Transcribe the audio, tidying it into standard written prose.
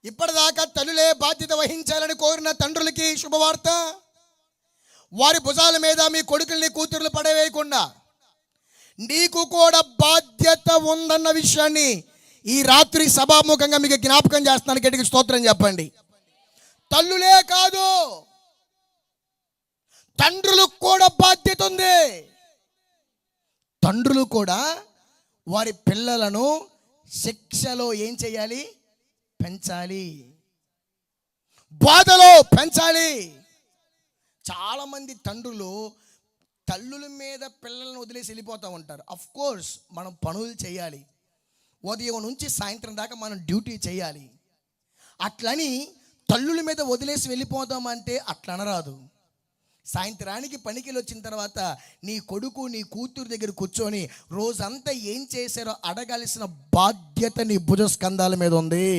ఇప్పటిదాకా తల్లులే బాధ్యత వహించాలని కోరిన తండ్రులకి శుభవార్త. వారి భుజాల మీద మీ కొడుకుల్ని కూతుర్లు పడవేయకుండా నీకు కూడా బాధ్యత ఉందన్న విషయాన్ని ఈ రాత్రి సభాముఖంగా మీకు జ్ఞాపకం చేస్తున్నాను. గట్టిగా స్తోత్రం చెప్పండి. తల్లులే కాదు, తండ్రులకు కూడా బాధ్యత ఉంది. తండ్రులు కూడా వారి పిల్లలను శిక్షలో ఏం చేయాలి? పెంచాలి, బాధలో పెంచాలి. చాలామంది తండ్రులు తల్లుల మీద పిల్లలను వదిలేసి వెళ్ళిపోతూ ఉంటారు. అఫ్ కోర్స్ మనం పనులు చేయాలి, ఉదయం నుంచి సాయంత్రం దాకా మనం డ్యూటీ చేయాలి. అట్లని తల్లుల మీద వదిలేసి వెళ్ళిపోదామంటే అట్లా అనరాదు. సాయంత్రానికి పనికి వచ్చిన తర్వాత నీ కొడుకు నీ కూతురు దగ్గర కూర్చొని రోజంతా ఏం చేశారో అడగాల్సిన బాధ్యత నీ భుజస్కంధాల మీద ఉంది.